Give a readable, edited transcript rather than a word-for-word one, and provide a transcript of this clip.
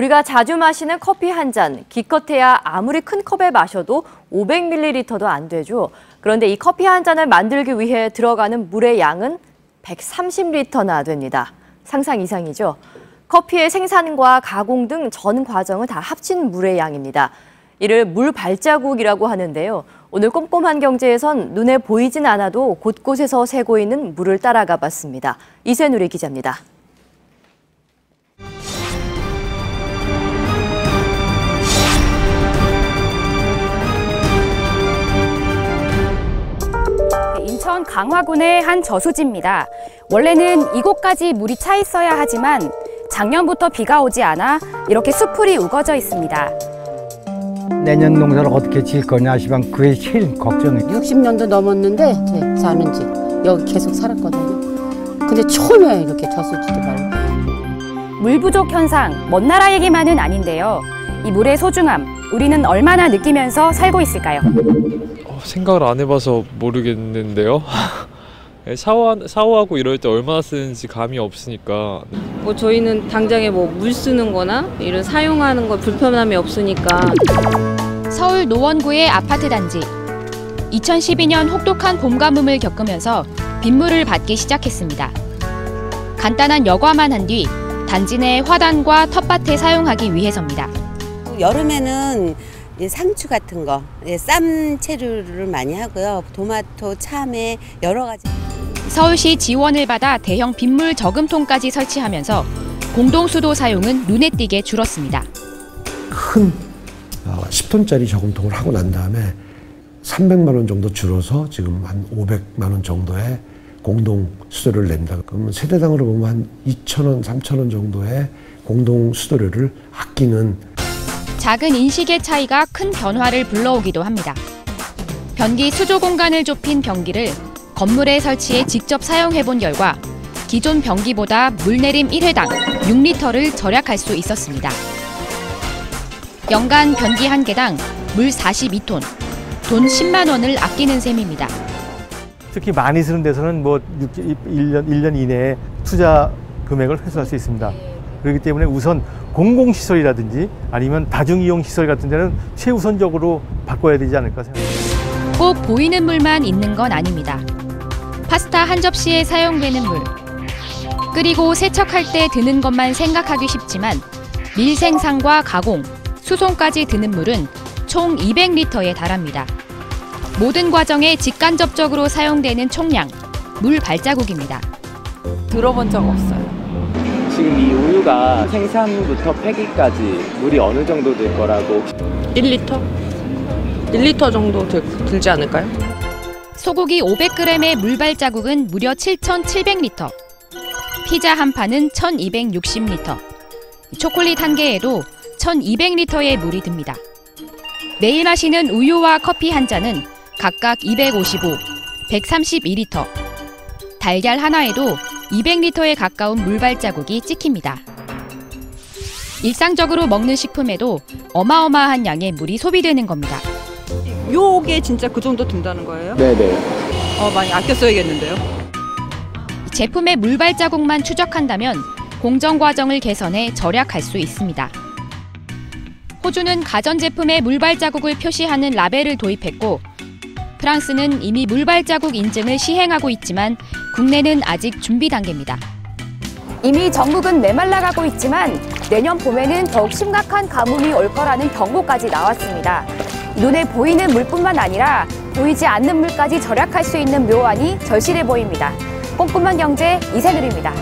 우리가 자주 마시는 커피 한 잔, 기껏해야 아무리 큰 컵에 마셔도 500ml도 안 되죠. 그런데 이 커피 한 잔을 만들기 위해 들어가는 물의 양은 130리터나 됩니다. 상상 이상이죠. 커피의 생산과 가공 등 전 과정을 다 합친 물의 양입니다. 이를 물 발자국이라고 하는데요. 오늘 꼼꼼한 경제에선 눈에 보이진 않아도 곳곳에서 새고 있는 물을 따라가 봤습니다. 이세누리 기자입니다. 인천 강화군의 한 저수지입니다. 원래는 이곳까지 물이 차 있어야 하지만 작년부터 비가 오지 않아 이렇게 수풀이 우거져 있습니다. 내년 농사를 어떻게 지을 거냐 싶으면 그게 제일 걱정이에요. 60년도 넘었는데 사는 집 여기 계속 살았거든요. 근데 처음이에요, 이렇게 저수지도 말고. 물 부족 현상, 먼 나라 얘기만은 아닌데요. 이 물의 소중함, 우리는 얼마나 느끼면서 살고 있을까요? 생각을 안 해봐서 모르겠는데요. 샤워하고 이럴 때 얼마나 쓰는지 감이 없으니까. 저희는 당장에 물 쓰는 거나 이런 사용하는 거 불편함이 없으니까. 서울 노원구의 아파트 단지. 2012년 혹독한 봄 가뭄을 겪으면서 빗물을 받기 시작했습니다. 간단한 여과만 한 뒤 단지 내 화단과 텃밭에 사용하기 위해서입니다. 여름에는 상추 같은 거, 쌈 채류를 많이 하고요. 토마토, 참외, 여러 가지. 서울시 지원을 받아 대형 빗물 저금통까지 설치하면서 공동수도 사용은 눈에 띄게 줄었습니다. 큰 10톤짜리 저금통을 하고 난 다음에 300만 원 정도 줄어서 지금 한 500만 원 정도의 공동 수도료를 낸다. 그러면 세대당으로 보면 한 2,000원, 3,000원 정도의 공동 수도료를 아끼는. 작은 인식의 차이가 큰 변화를 불러오기도 합니다. 변기 수조 공간을 좁힌 변기를 건물에 설치해 직접 사용해본 결과 기존 변기보다 물내림 1회당 6리터를 절약할 수 있었습니다. 연간 변기 한 개당 물 42톤, 돈 10만 원을 아끼는 셈입니다. 특히 많이 쓰는 데서는 1년 이내에 투자 금액을 회수할 수 있습니다. 그렇기 때문에 우선 공공시설이라든지 아니면 다중이용시설 같은 데는 최우선적으로 바꿔야 되지 않을까 생각합니다. 꼭 보이는 물만 있는 건 아닙니다. 파스타 한 접시에 사용되는 물. 끓이고 세척할 때 드는 것만 생각하기 쉽지만 밀생산과 가공, 수송까지 드는 물은 총 200리터에 달합니다. 모든 과정에 직간접적으로 사용되는 총량, 물 발자국입니다. 들어본 적 없어요. 지금 이 우유가 생산부터 폐기까지 물이 어느 정도 될 거라고? 1리터? 1리터 정도 들지 않을까요? 소고기 500g의 물 발자국은 무려 7,700리터. 피자 한 판은 1,260리터. 초콜릿 한 개에도 1,200리터의 물이 듭니다. 매일 마시는 우유와 커피 한 잔은 각각 255, 132리터. 달걀 하나에도 200리터에 가까운 물 발자국이 찍힙니다. 일상적으로 먹는 식품에도 어마어마한 양의 물이 소비되는 겁니다. 요게 진짜 그 정도 든다는 거예요? 네네. 많이 아껴 써야겠는데요? 제품의 물 발자국만 추적한다면 공정 과정을 개선해 절약할 수 있습니다. 호주는 가전제품의 물 발자국을 표시하는 라벨을 도입했고 프랑스는 이미 물 발자국 인증을 시행하고 있지만 국내는 아직 준비 단계입니다. 이미 전국은 메말라가고 있지만 내년 봄에는 더욱 심각한 가뭄이 올 거라는 경고까지 나왔습니다. 눈에 보이는 물뿐만 아니라 보이지 않는 물까지 절약할 수 있는 묘안이 절실해 보입니다. 꼼꼼한 경제 이세누리입니다.